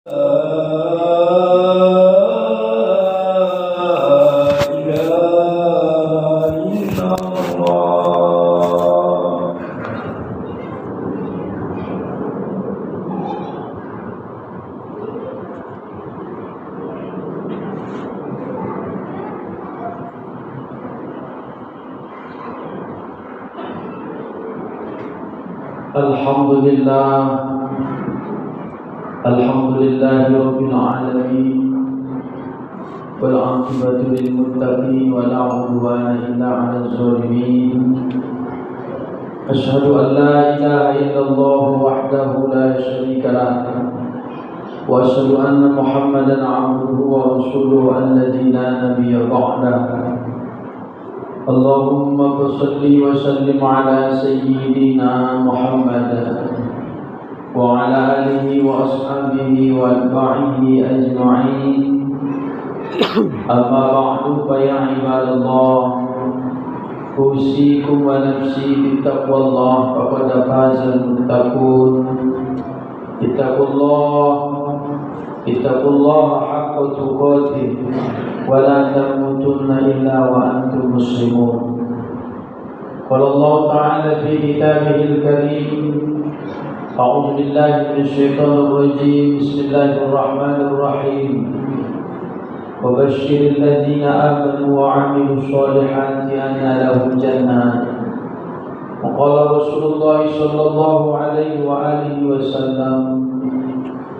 Alhamdulillah Rabbil Alamin wal 'aqibatu lil muttaqin wa la 'udwana illa 'alal zalimin. Asyhadu an la ilaha illallah wahdahu la syarika lah wa asyhadu anna Muhammadan 'abduhu wa rasuluhu alladzi la nabiyya ba'dahu. Allahumma shalli wa sallim ala sayyidina Muhammad wa ala alihi wa ashabihi wa atba'ihi ajma'in. Amma ba'du fa ya ibadallah, usikum wa nafsi bittaqwallah faqad fazal muttaqun. Ittaqullaha haqqa tuqatih wa la tamutunna illa wa antum muslimun. Qala Allah ta'ala fi kitabihil karim, a'udzu billahi minasyaitonir rajim. Bismillahirrahmanirrahim. Wa basyiril ladzina amanu wa 'amilus shalihati anna lahum jannat. Wa qala Rasulullah sallallahu alaihi wa alihi wasallam,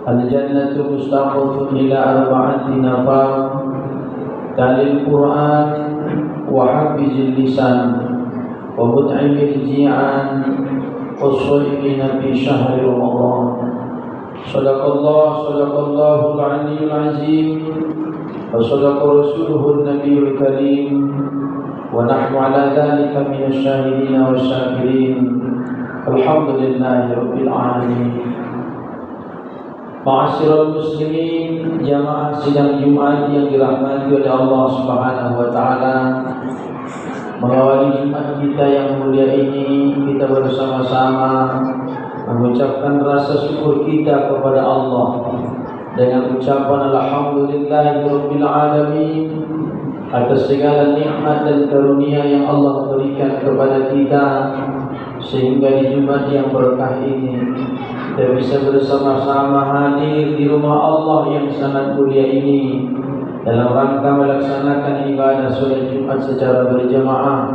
al-jannatu mustaqatun ila arba'ati nafar, talil Qur'an wa hafizil lisan wa mut'imil ji'an was-sha'imin fi syahri Ramadan. Sadaqallahul 'aliyyul 'azim wa sadaqa rasuluhun nabiyyul karim wa nahnu 'ala dzalika minasy syahidin wasyakirin. Alhamdulillahi rabbil alamin. Ma'asyiral muslimin, jamaah sidang Jumat yang dirahmati oleh Allah Subhanahu wa taala. Mengawali Jumat kita yang mulia ini, kita bersama-sama mengucapkan rasa syukur kita kepada Allah dengan ucapan alhamdulillahirabbil alamin atas segala nikmat dan karunia yang Allah berikan kepada kita, sehingga di Jumat yang berkah ini kita bisa bersama-sama hadir di rumah Allah yang sangat mulia ini dalam rangka melaksanakan ibadah salat Jumat secara berjamaah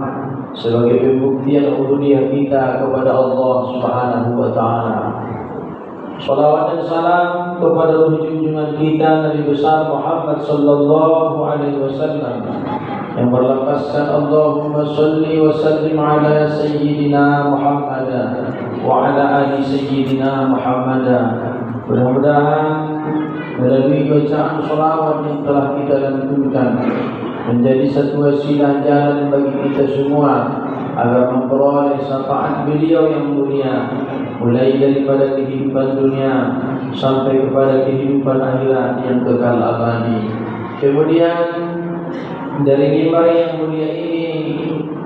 sebagai pembuktian ubudiyah kita kepada Allah Subhanahu wa taala. Salawat dan salam kepada ujung Jumat kita Nabi besar Muhammad sallallahu alaihi wasallam yang berlafazkan Allahumma shalli wa sallim ala sayyidina Muhammad wa ala ali sayyidina Muhammad. Mudah-mudahan melalui bacaan salawat yang telah kita lantunkan menjadi satu wasilah jalan bagi kita semua agar memperoleh syafaat beliau yang mulia, mulai daripada kehidupan dunia sampai kepada kehidupan akhirat yang kekal abadi. Kemudian dari mimbar yang mulia ini,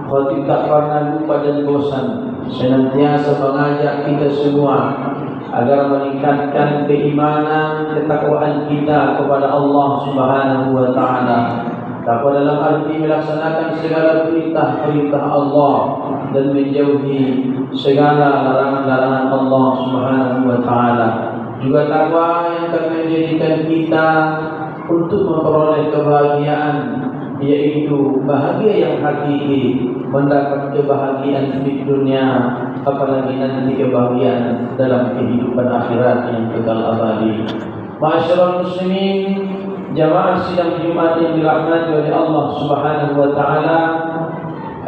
khatib tak pernah lupa dan bosan senantiasa mengajak kita semua agar meningkatkan keimanan, ketakwaan kita kepada Allah Subhanahu wa taala. Takwa dalam arti melaksanakan segala perintah-perintah Allah dan menjauhi segala larangan-larangan Allah Subhanahu wa taala. Juga takwa yang akan menjadikan kita untuk memperoleh kebahagiaan, yaitu bahagia yang hakiki, mendapat kebahagiaan di dunia, apalagi nanti kebahagiaan dalam kehidupan akhirat yang kekal abadi. Ma'asyiral muslimin, jamaah sidang Jumat yang dirahmati oleh Allah Subhanahu wa taala,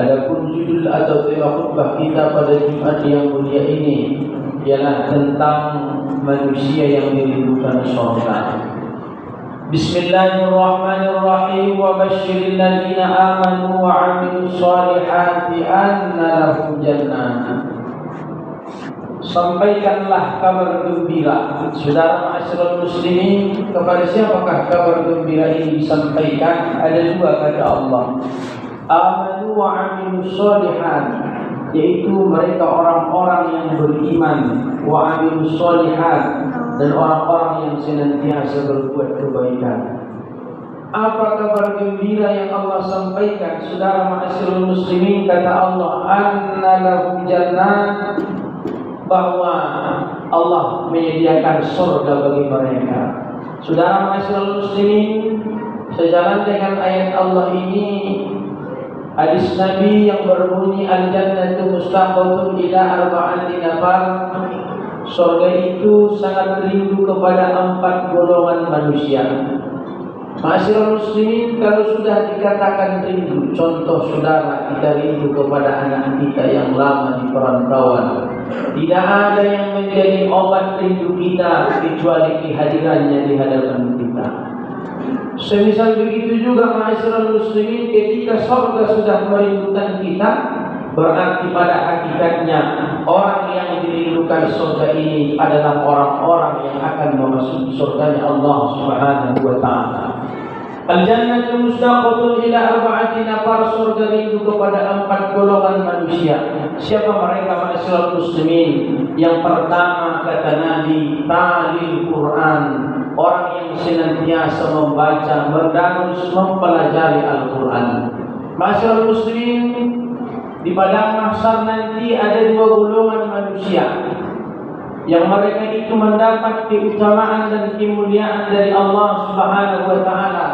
adapun judul atau tema khutbah kita pada Jumat yang mulia ini ialah tentang manusia yang dirindukan surga. Bismillahirrahmanirrahim. Wa basyiril ladzina amanu wa 'amilus shalihati anna lahum jannah. Sampaikanlah kabar gembira, saudara ma'asyiral muslimin. Kepada siapakah kabar gembira ini disampaikan? Ada dua kata Allah. Amanu wa 'amilus shalihat, yaitu mereka orang-orang yang beriman, wa 'amilus shalihat, dan orang-orang yang senantiasa berbuat kebaikan. Apa kabar gembira yang Allah sampaikan? Saudara ma'asyiral muslimin, kata Allah, anna lahum jannat, bahwa Allah menyediakan surga bagi mereka. Saudara ma'asyiral muslimin, sejalan dengan ayat Allah ini, hadis Nabi yang berbunyi al-jannatu mustaqatun ila arba'ati nafar, surga itu sangat rindu kepada 4 golongan manusia. Ma'asyiral muslimin, kalau sudah dikatakan rindu, contoh saudara kita rindu kepada anak kita yang lama di perantauan, tidak ada yang menjadi obat rindu kita kecuali kehadirannya di hadapan kita. Semisal begitu juga ma'asyiral muslimin, ketika surga sudah merindukan kita, berarti pada hakikatnya orang yang dirindukan surga ini adalah orang-orang yang akan memasuki surganya Allah Subhanahu wa taala. Al-jannatu mustaqatun ila arba'ati nafar, surga rindu kepada 4 golongan manusia. Siapa mereka ma'asyiral muslimin? Yang pertama, kata Nabi, talil Quran, orang yang senantiasa membaca, mendarus, mempelajari Al-Quran. Ma'asyiral muslimin, di padang mahsyar nanti ada 2 golongan manusia yang mereka itu mendapat keutamaan dan kemuliaan dari Allah Subhanahu wa taala,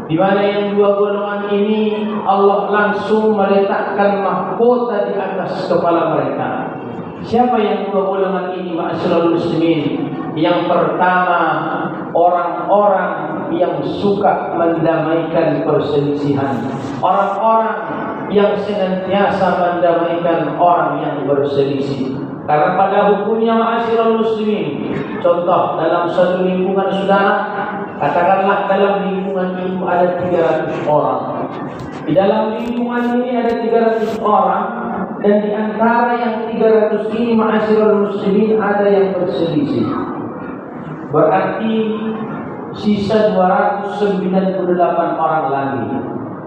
di mana yang 2 golongan ini Allah langsung meletakkan mahkota di atas kepala mereka. Siapa yang 2 golongan ini ma'asyiral muslimin? Yang pertama, orang-orang yang suka mendamaikan perselisihan, orang-orang yang senantiasa mendamaikan orang yang berselisih. Karena pada hukumnya ma'asyiral muslimin, contoh dalam satu lingkungan saudara, katakanlah dalam lingkungan itu ada 300 orang. Di dalam lingkungan ini ada 300 orang, dan di antara yang 300 ini ma'asyiral muslimin ada yang berselisih. Berarti sisa 298 orang lagi.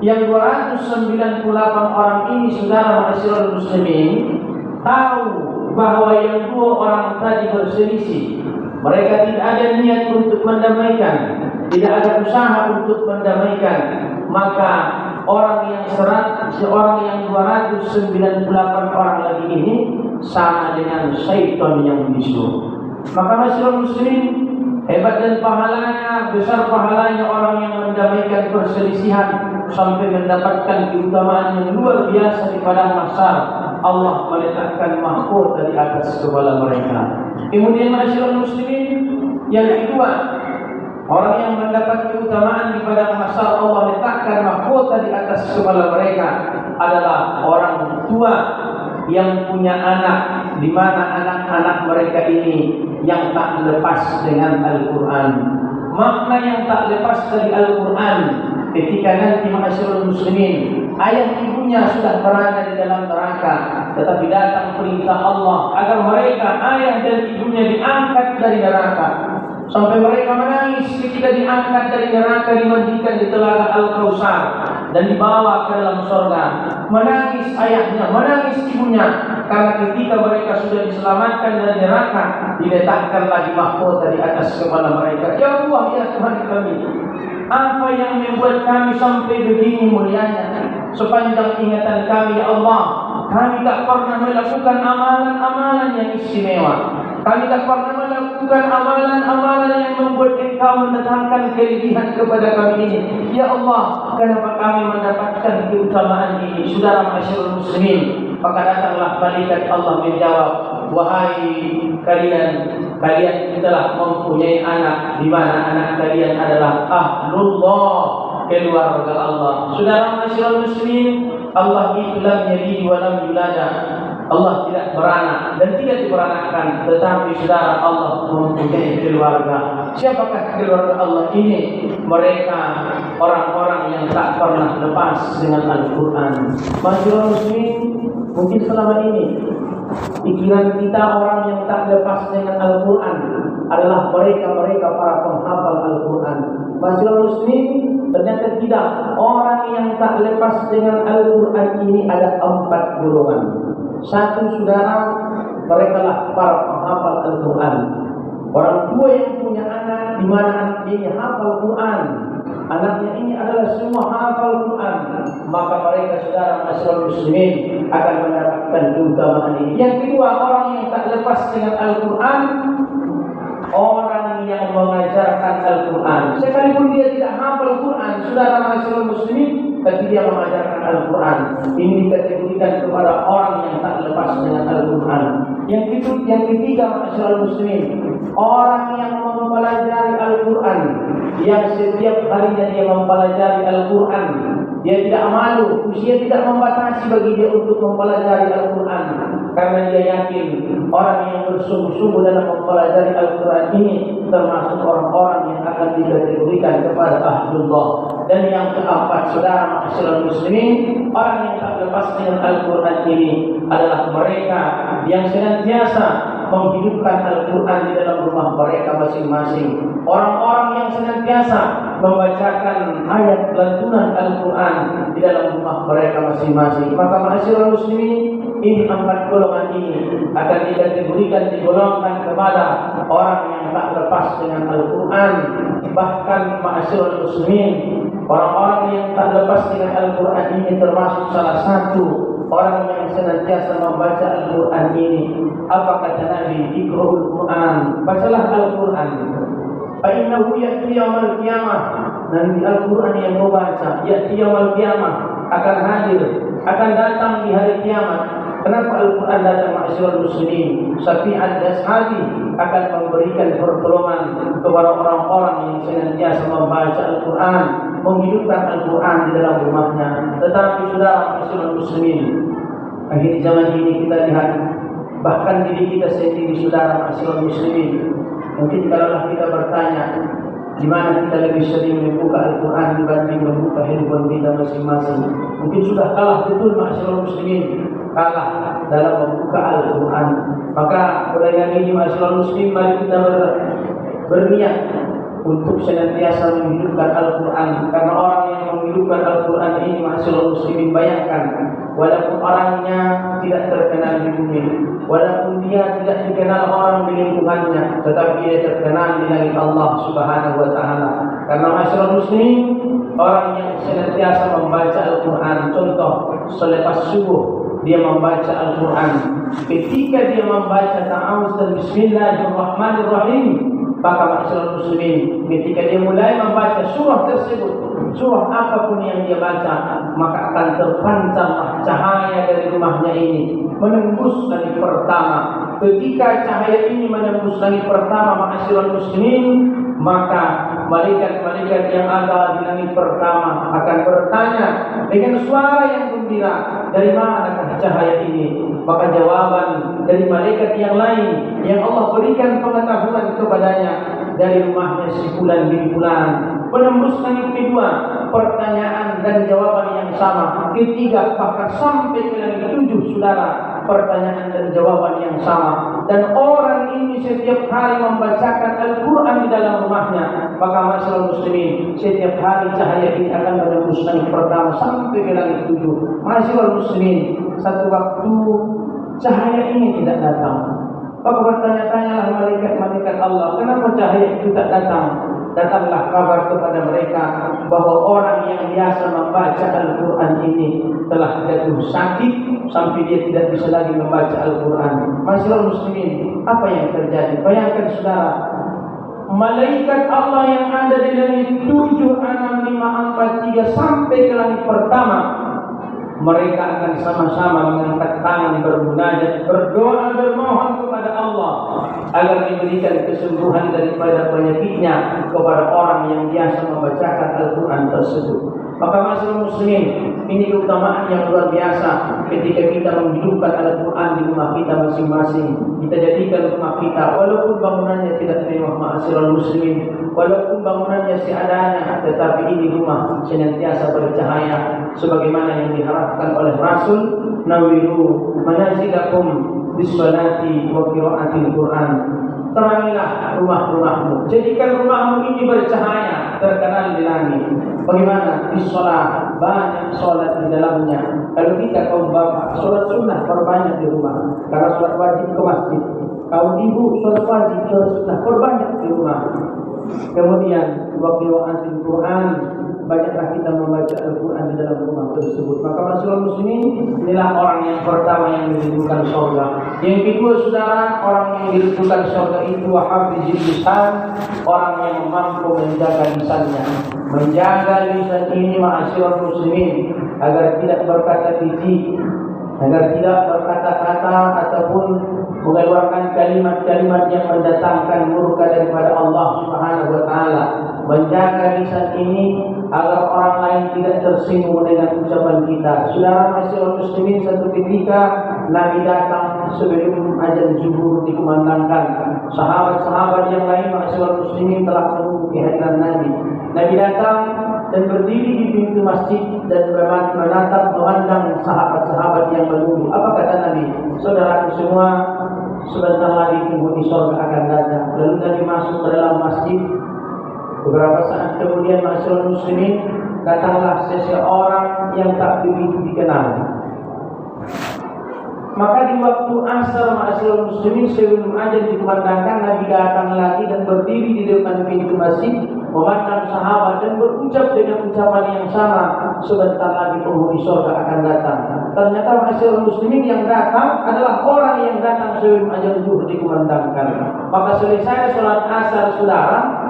Yang 298 orang ini, saudara ma'asyiral muslimin, tahu bahwa yang 2 orang tadi berselisih. Mereka tidak ada niat untuk mendamaikan, tidak ada usaha untuk mendamaikan. Maka orang yang 298 orang lagi ini sama dengan syaitan yang bisu. Maka ma'asyiral muslimin, hebat dan pahalanya, besar pahalanya orang yang mendamaikan perselisihan sampai mendapatkan keutamaan yang luar biasa di padang mahsyar. Allah meletakkan mahkota di atas kepala mereka. Kemudian ma'asyiral muslimin, yang kedua, orang yang mendapat keutamaan di padang mahsyar Allah letakkan mahkota di atas kepala mereka adalah orang tua yang punya anak, di mana anak-anak mereka ini yang tak lepas dengan Al-Quran. Makna yang tak lepas dari Al-Quran, ketika nanti ma'asyiral muslimin, ayah ibunya sudah berada di dalam neraka, tetapi datang perintah Allah agar mereka, ayah dan ibunya, diangkat dari neraka. Sampai mereka menangis ketika diangkat dari neraka, dimandikan di telaga Al-Kautsar dan dibawa ke dalam surga. Menangis ayahnya, menangis ibunya, karena ketika mereka sudah diselamatkan dari neraka, diletakkan lagi mahkota di atas kepala mereka. Ya Allah, ya Tuhan kami, apa yang membuat kami sampai begini mulianya? Sepanjang ingatan kami, ya Allah, kami tak pernah melakukan amalan-amalan yang istimewa. Kami tak pernah melakukan amalan-amalan yang membuat Engkau mendatangkan kelebihan kepada kami ini. Ya Allah, kenapa kami mendapatkan keutamaan ini? Saudara ma'asyiral muslimin, maka datanglah malaikat Allah menjawab, wahai kalian telah mempunyai anak, di mana anak kalian adalah ahlullah, keluarga Allah. Saudara ma'asyiral muslimin, Allah itu lam yalid wa lam yulad. Allah tidak beranak dan tidak diberanakkan, tetapi saudara, Allah mempunyai keluarga. Siapakah keluarga Allah ini? Mereka orang-orang yang tak pernah lepas dengan Al-Quran. Ma'asyiral muslimin, mungkin selama ini pikiran kita orang yang tak lepas dengan Al-Quran adalah mereka para penghafal Al-Quran. Ma'asyiral muslimin, ternyata tidak. Orang yang tak lepas dengan Al-Quran ini ada 4 golongan. Satu, saudara, mereka lah para penghafal Al-Quran. Orang tua yang punya anak di mana anak ini hafal Quran, anaknya ini adalah semua hafal Quran, maka mereka saudara masyarakat muslimin akan mendapatkan keutamaan ini. Yang kedua, orang yang tak lepas dengan Al-Quran, orang yang mengajarkan Al-Quran. Sekalipun dia tidak hafal Quran, saudara masyarakat muslimin, tapi dia mengajarkan Al-Quran. Ini dikategorikan kepada orang yang tak lepas dengan Al-Quran. Yang ketiga masyarakat muslimin, orang yang mempelajari Al-Quran, yang setiap harinya dia mempelajari Al-Quran, dia tidak malu, usia tidak membatasi bagi dia untuk mempelajari Al-Quran, karena dia yakin orang yang bersungguh-sungguh dalam mempelajari Al-Quran ini termasuk orang-orang yang akan dikategorikan kepada Ahlullah. Dan yang keempat, saudara masyarakat muslimin, orang yang tak lepas dengan Al-Quran ini adalah mereka yang senantiasa menghidupkan Al-Quran di dalam rumah mereka masing-masing. Orang-orang yang senantiasa membacakan ayat lantunan Al-Quran di dalam rumah mereka masing-masing. Maka masyarakat muslimin, ini empat golongan ini akan digolongkan kepada orang yang tak lepas dengan Al-Quran. Bahkan masyarakat muslimin, orang-orang yang tak lepas dengan Al-Quran ini termasuk salah satu orang yang senantiasa membaca Al-Quran ini. Apa kata Nabi? Iqra'ul Quran, bacalah Al-Quran. Fa'innahu ya'ti yawmal qiyamah, nanti Al-Quran yang kau baca ya'ti yawmal qiyamah, akan hadir, akan datang di hari kiamat. Kenapa Al-Quran datang masyarakat muslimin? Syafi'an Ashadi akan memberikan pertolongan kepada orang-orang yang senantiasa membaca Al-Quran, menghidupkan Al-Quran di dalam rumahnya. Tetapi saudara masyarakat muslimin, akhir zaman ini kita lihat, bahkan diri kita sendiri saudara masyarakat muslimin, mungkin kalau kita bertanya di mana kita lebih sering membuka Al-Quran dibanding membuka handphone kita masing-masing, mungkin sudah kalah betul masyarakat muslimin, kalah dalam membuka Al-Quran. Maka mulai hari ini masyarakat muslim, mari kita berniat untuk senantiasa menghidupkan Al-Quran. Karena orang yang menghidupkan Al-Quran ini masyarakat muslimin, bayangkan, walaupun orangnya tidak terkenal di bumi, walaupun dia tidak dikenal orang di lingkungannya, tetapi dia terkenal di langit Allah Subhanahu wa Ta'ala. Karena masyarakat muslim, orang yang senantiasa membaca Al-Quran, contoh selepas subuh dia membaca Al-Quran, ketika dia membaca ta'awuz dan bismillahirrahmanirrahim, maka masyarakat muslimin, ketika dia mulai membaca surah tersebut, surah apapun yang dia baca, maka akan terpancarlah cahaya dari rumahnya ini menembus langit pertama. Ketika cahaya ini menembus langit pertama masyarakat muslimin, maka malaikat-malaikat yang ada di langit pertama akan bertanya dengan suara yang gembira, dari manakah cahaya ini? Maka jawaban dari malaikat yang lain yang Allah berikan pengetahuan kepadanya, dari rumahnya si fulan bin fulan. Menembus langit kedua, pertanyaan dan jawaban yang sama. Ketiga, bahkan sampai ke langit ketujuh, saudara, pertanyaan dan jawaban yang sama. Dan orang ini setiap hari membacakan Al-Quran di dalam rumahnya, maka masyarakat muslimin, setiap hari cahaya ini akan menembus langit pertama sampai ke langit ketujuh. Masyarakat muslimin, satu waktu cahaya ini tidak datang. Maka bertanya-tanyalah malaikat-malaikat Allah, kenapa cahaya itu tak datang? Datanglah kabar kepada mereka bahwa orang yang biasa membaca Al-Quran ini telah jatuh sakit sampai dia tidak bisa lagi membaca Al-Quran. Masyarakat muslimin, apa yang terjadi? Bayangkan saudara, malaikat Allah yang ada di langit 7, 6, 5, 4, 3 sampai ke langit pertama, mereka akan sama-sama mengangkat tangan, bermunajat, berdoa, bermohon kepada Allah agar diberikan kesembuhan daripada penyakitnya kepada orang yang biasa membacakan Al-Quran tersebut. Maka masyarakat muslimin, ini keutamaan yang luar biasa ketika kita menghidupkan Al-Quran di rumah kita masing-masing. Kita jadikan rumah kita, walaupun bangunannya tidak mewah masyarakat muslimin, walaupun bangunannya seadanya, tetapi ini rumah senantiasa bercahaya sebagaimana yang diharapkan oleh Rasul, nawiru manazilakum bisolati wa qiraatil Quran. Terangilah rumah-rumahmu, jadikan rumahmu ini bercahaya terkenal di langit. Bagaimana? Di sholat, banyak sholat di dalamnya. Kalau kita kaum bapak, sholat sunnah perbanyak di rumah, karena sholat wajib ke masjid. Kaum ibu, sholat wajib, sholat sunnah perbanyak di rumah. Kemudian waktu antil Quran, banyaklah kita membaca Al-Quran di dalam rumah tersebut. Maka masyarakat muslimin, inilah orang yang pertama yang dirindukan surga. Yang kedua, saudara, orang yang dirindukan surga itu hafizul lisan, orang yang mampu menjaga lisannya. Menjaga lisan ini masyarakat muslimin agar tidak berkata keji, agar tidak berkata-kata ataupun mengeluarkan kalimat-kalimat yang mendatangkan murka daripada Allah Subhanahu wa taala. Menjaga lisan ini agar orang lain tidak tersinggung dengan ucapan kita. Saudara masyarakat muslimin, satu ketika Nabi datang sebelum azan zuhur dikumandangkan. Sahabat-sahabat yang lain masyarakat muslimin telah menunggu kehadiran Nabi. Nabi datang dan berdiri di pintu masjid dan menatap memandang sahabat-sahabat yang menunggu. Apa kata Nabi? Saudaraku semua, sebentar lagi penghuni surga akan datang. Lalu Nabi masuk ke dalam masjid. Beberapa saat kemudian masyarakat muslimin, datanglah seseorang yang tak begitu dikenal. Maka di waktu asar masyarakat muslimin sebelum azan dikumandangkan, Nabi datang lagi dan berdiri di depan pintu masjid, memandang sahabat dan berucap dengan ucapan yang sama, sebentar lagi penghuni surga akan datang. Ternyata masyarakat muslimin yang datang adalah orang yang datang sebelum azan zuhur dikumandangkan. Maka selesai sholat asar, saudara,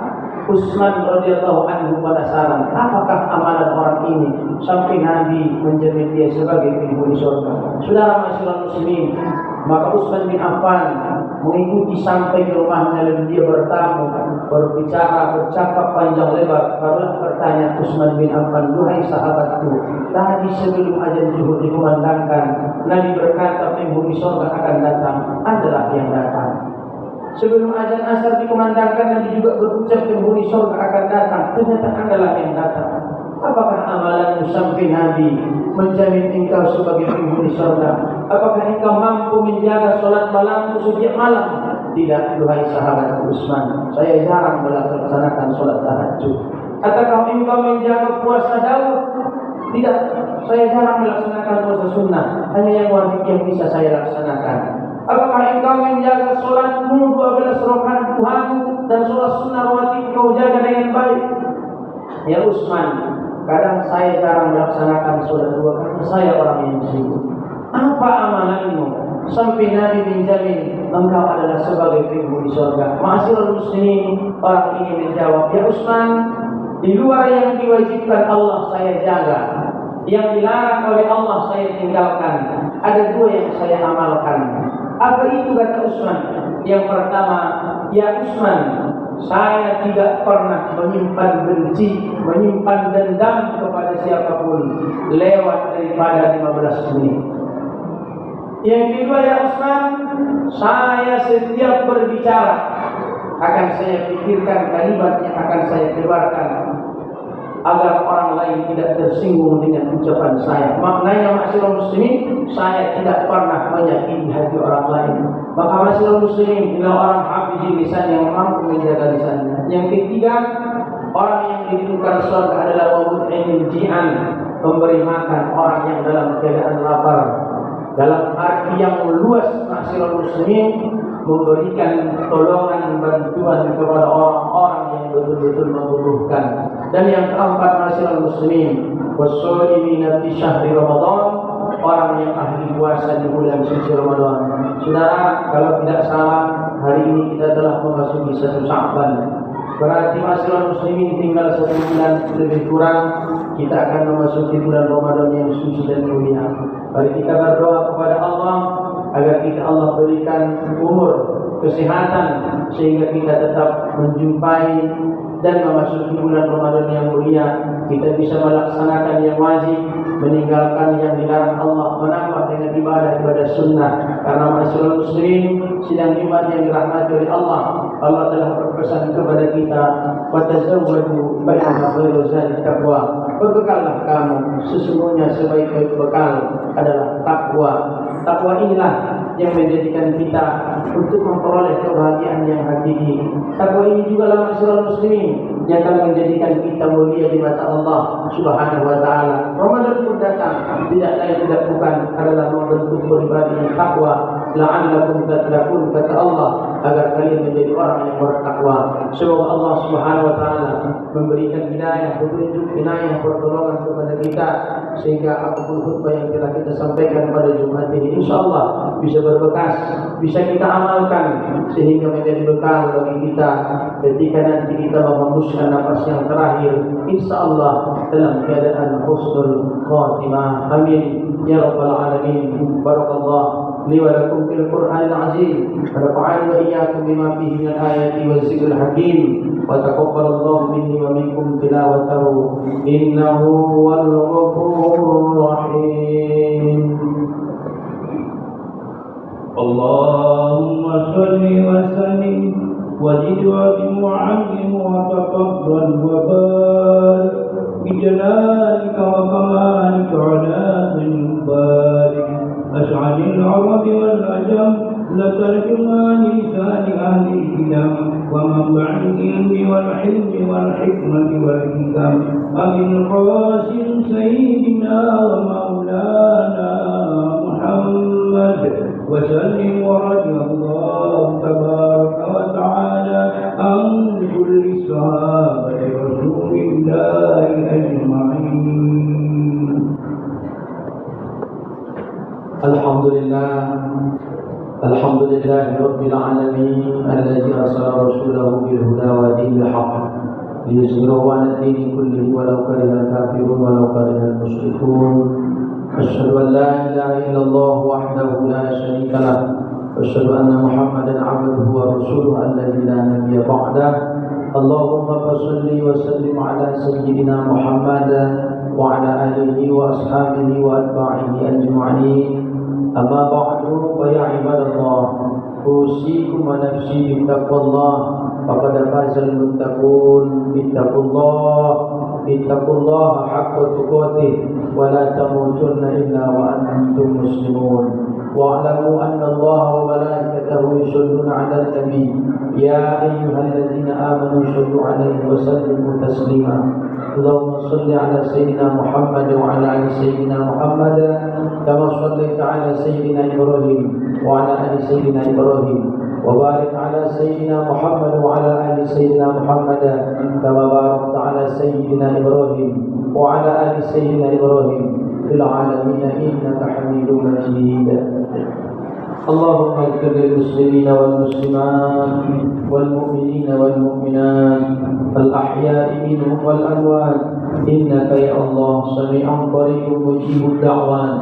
Utsman radhiyallahu anhu penasaran, apakah amalan orang ini sampai Nabi menjamin dia sebagai penghuni surga. Saudara masyarakat muslimin, maka Utsman bin Affan mengikuti sampai ke rumahnya dan dia bertamu, berbicara, bercakap panjang lebar. Barulah bertanya Utsman bin Affan, duhai sahabatku, tadi sebelum azan zuhur dikumandangkan, Nabi berkata penghuni surga akan datang, adalah yang datang. Sebelum azan asar dikumandangkan, Nabi juga berucap penghuni surga akan datang, ternyata adalah yang datang. Apakah amalanmu sampai Nabi menjamin engkau sebagai penghuni surga? Apakah engkau mampu menjaga sholat malammu setiap malam? Tidak, duhai sahabat Utsman, saya jarang melaksanakan sholat tahajud. Apakah engkau menjaga puasa Daud? Tidak, saya jarang melaksanakan puasa sunnah, hanya yang wajib yang bisa saya laksanakan. Apakah engkau menjaga sholatmu 12 rakaat Tuhan dan sholat sunnah rawatib kau jaga dengan baik? Ya Utsman, kadang saya jarang melaksanakan sholat dua karena saya orang yang sibuk. Apa amalanmu sampai Nabi menjamin engkau adalah sebagai penghuni surga? Ma'asyiral muslimin, orang ini menjawab, ya Utsman, di luar yang diwajibkan Allah saya jaga, yang dilarang oleh Allah saya tinggalkan. Ada dua yang saya amalkan. Apa itu kata Utsman? Yang pertama, ya Utsman, saya tidak pernah menyimpan benci, menyimpan dendam kepada siapapun lewat daripada 15 menit. Yang kedua, ya Utsman, saya setiap berbicara akan saya pikirkan kalimat yang akan saya keluarkan agar orang lain tidak tersinggung dengan ucapan saya. Maknanya masyarakat muslimin, saya tidak pernah menyakiti hati orang lain. Maka masyarakat muslimin adalah orang hafizul lisan yang mampu menjaga lisannya. Yang ketiga, orang yang dirindukan surga adalah mut'imul ji'an, memberi makan orang yang dalam keadaan lapar. Dalam arti yang luas masyarakat muslimin, memberikan pertolongan bantuan kepada orang-orang yang betul-betul membutuhkan. Dan yang keempat masyarakat muslimin, wassalimina fi syahri Ramadan, orang yang ahli puasa di bulan suci Ramadan. Saudara, kalau tidak salah, hari ini kita telah memasuki 1 Sya'ban. Berarti masyarakat muslimin tinggal 1 bulan lebih kurang, kita akan memasuki bulan Ramadan yang suci dan mulia. Mari kita berdoa kepada Allah agar kita Allah berikan umur, kesehatan, sehingga kita tetap menjumpai dan memasuki bulan Ramadan yang mulia. Kita bisa melaksanakan yang wajib, meninggalkan yang dilarang Allah, menambah dengan ibadah-ibadah sunnah. Karena masyarakat muslim sidang Jumat yang dirahmati oleh Allah, Allah telah berpesan kepada kita, "Watazawwadu fa inna khairaz zadi taqwa." Berbekallah kamu, sesungguhnya sebaik-baik bekal adalah takwa. Takwa inilah yang menjadikan kita untuk memperoleh kebahagiaan yang hakiki. Takwa ini juga lah masyarakat muslimin yang akan menjadikan kita mulia di mata Allah Subhanahu wa taala. Ramadan pun datang, tidak lain tidak bukan adalah membentuk pribadi yang takwa. La'allakum tattaqun, kata Allah, agar kalian menjadi orang yang bertakwa. Semoga Allah Subhanahu wa taala memberikan hidayah, petunjuk, inayah, pertolongan kepada kita sehingga apapun khutbah yang telah kita sampaikan pada Jumat ini insyaallah bisa berbekas, bisa kita amalkan sehingga menjadi bekal bagi kita ketika nanti kita menghembuskan nafas yang terakhir insyaallah dalam keadaan husnul khatimah. Amin ya rabbal alamin. Barakallahu لي ولكم في القرآن العظيم ونفعني وإياكم بما فيه من الآيات والذكر الحكيم وتقبل الله مني ومنكم تلاوته إنه هو الغفور الرحيم. اللهم صل وسلم وزد وعلم وتقبل وبارك بجلالك وكمالك على المبارك أسعد العرب والعجم لترجمان لسان أهل الكلام ومنبع العلم والحلم والحكمة والحكم أبي القاسم سيدنا ومولانا محمد وسلم ورضي الله تبارك وتعالى عن كل الصحابة رسول الله أجمعين. الحمد لله رب العالمين الذي أرسل رسوله بالهدى ودين الحق ليظهره على الدين كله ولو كره الكافرون ولو كره المشركون. أشهد أن لا إله إلا الله وحده لا شريك له وأشهد أن محمدا عبده ورسوله الذي لا نبي بعده. اللهم صل وسلم على سيدنا محمد وعلى آله وأصحابه وأتباعه أجمعين. أما بعد فيا عباد الله أوصيكم ونفسي بتقوى الله فقد فاز المتقون. اتقوا الله حق تقاته ولا تموتن إلا وأنتم مسلمون. واعلموا أن الله وملائكته يصلون على النبي يا أيها الذين آمنوا صلوا عليه وسلموا تسليما. اللهم صل على سيدنا محمد وعلى آل سيدنا محمد كما صليت على سيدنا إبراهيم وعلى آل سيدنا إبراهيم وبارك على سيدنا محمد وعلى آل سيدنا محمد كما باركت على سيدنا إبراهيم وعلى آل سيدنا إبراهيم في العالمين إنك حميد مجيد. اللهم اغفر للمسلمين والمسلمات والمؤمنين والمؤمنات الأحياء منهم والأموات إنك يا الله سميع قريب مجيب الدعوات.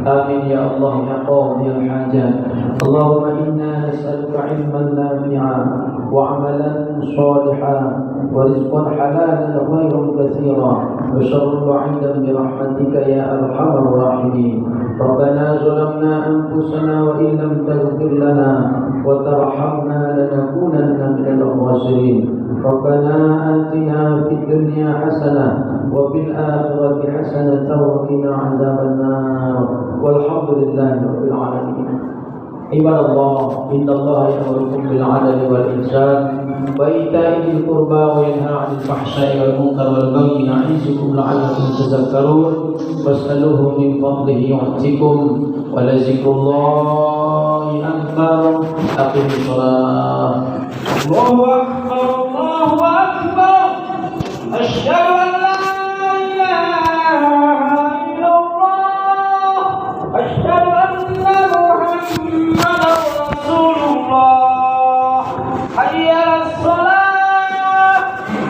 آمين يا الله يا قاضي الحاجات. اللهم إنا نسألك علما نافعا وعملا صالحا ورزقا حلالا خيرا كثيرا وشر بعيدا برحمتك يا أرحم الراحمين. ربنا ظلمنا أنفسنا وإن لم تغفر لنا وترحمنا لنكونن من الخاسرين. ربنا آتنا في الدنيا حسنة وفي الآخرة حسنة وقنا عذاب النار والحمد لله رب العالمين. عباد الله إن الله يأمركم بالعدل والإحسان وإيتاء ذي القربى وينهى عن الفحشاء والمنكر والبغي يعظكم لعلكم تذكرون. واسألوه من فضله يعطكم ولذكر الله أكبر. أقم الصلاة. الله أكبر الله أكبر. أشهد أن لا إله إلا الله. أشهد أن محمدا رسول الله. حي على الصلاة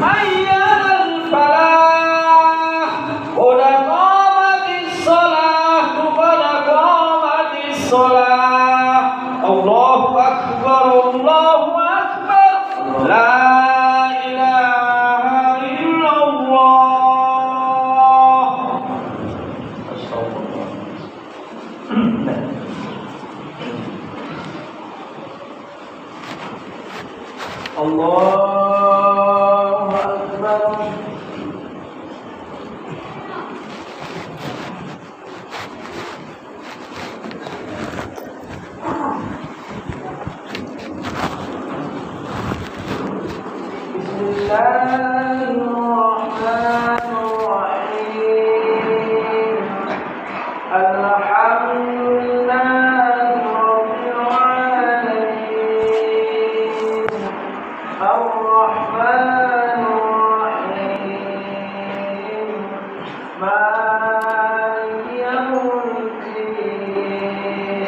حي على الفلاح قد قامت الصلاة قد قامت الصلاة. الله أكبر الله أكبر. لا إله إلا الله. مالك يوم الدين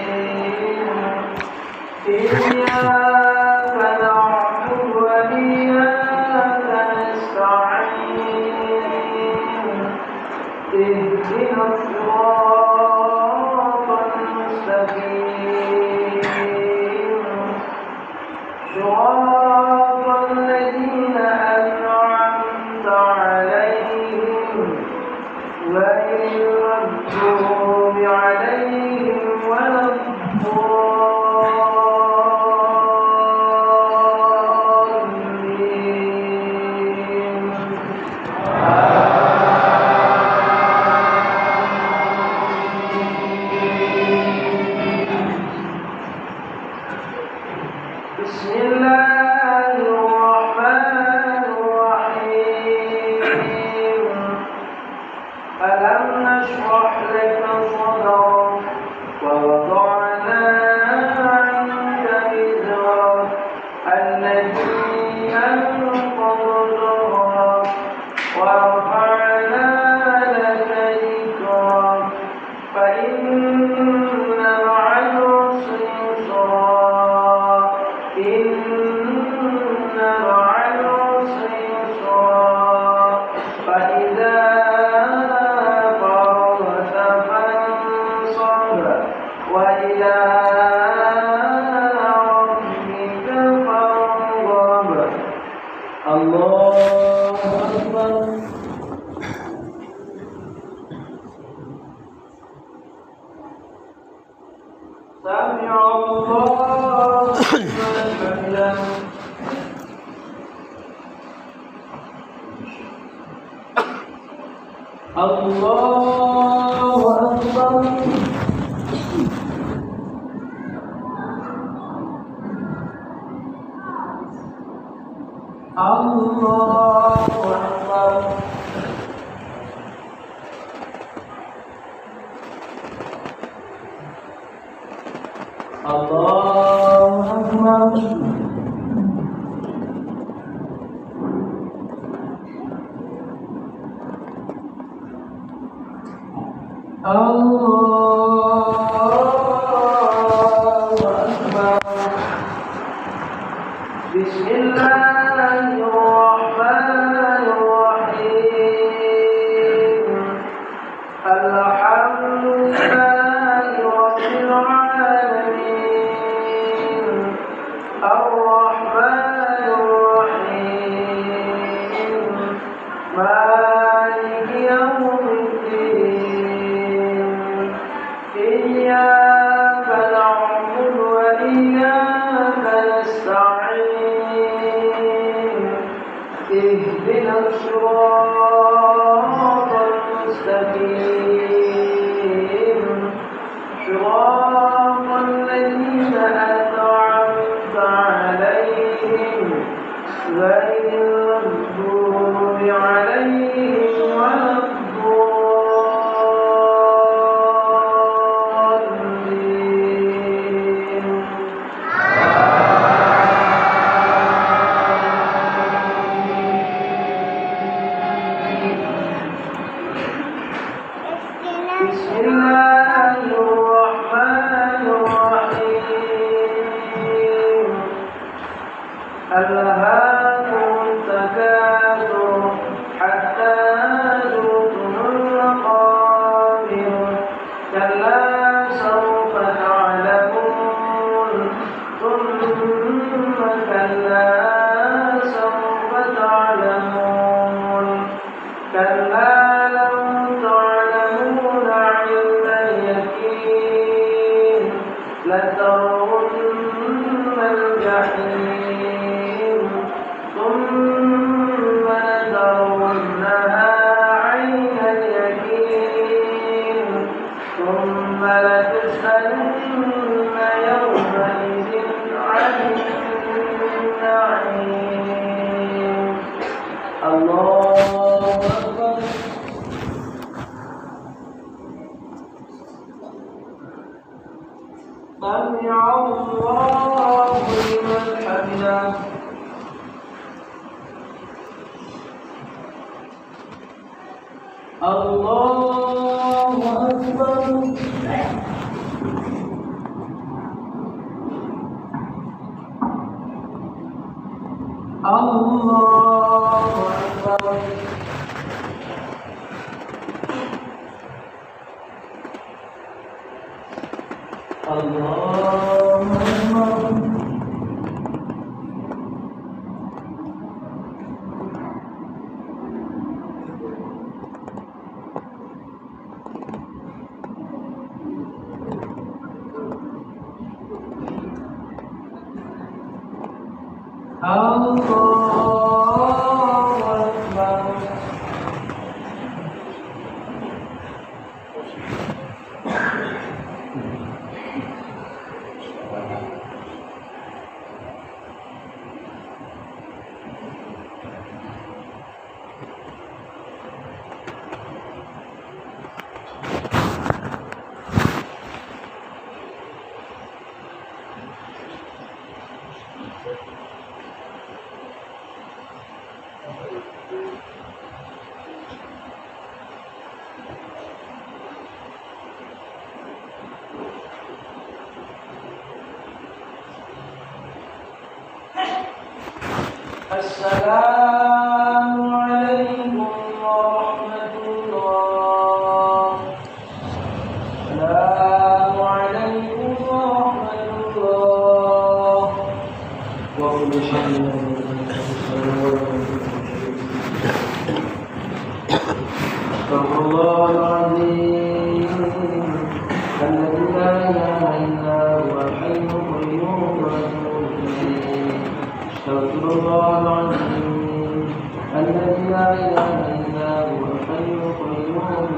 إياك نعبد وإياك نستعين اهدنا الصراط المستقيم صراط الذين أنعمت عليهم غير المغضوب عليهم ولا بسم الله الرحمن الرحيم ألم نشرح لك صدرك ووضعنا عنك وزرك الذي أنقض ظهرك ورفعنا لك ذكرك فإن مع العسر يسرا إن مع العسر يسرا فإذا فرغت فانصب وإلى ربك فارغب الله أكبر سمع الله لمن حمده الله أكبر الله أكبر الله أكبر الله أكبر بسم الله الرحمن الرحيم الحمد لله رب العالمين الرحمن الرحيم مالك يوم الدين إياك نعبد وإياك نستعين اهدنا الصراط المستقيم صراط الذين أنعمت عليهم غير المغضوب عليهم ولا الضالين بسم الله الرحمن الرحيم ألهاكم التكاثر حتى زرتم المقابر كلا سوف تعلمون ثم كلا سوف تعلمون كلا لو تعلمون علم اليقين لترون الجحيم ثم لترونها عين اليقين ثم لتسألن يومئذ عن النعيم الله أكبر سمع الله لمن حمده Allahu Akbar. Allahu Akbar. Allahu Akbar. Allahu Akbar. Assalamualaikum warahmatullahi Assalamualaikum warahmatullahi الذي لا إله إلا هو الحي القيوم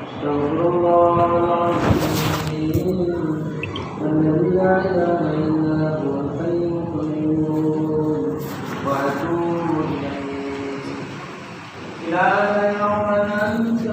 استغفر الله العظيم الذي لا إله إلا هو الحي القيوم وأتوب إليه إلهي يوم أنت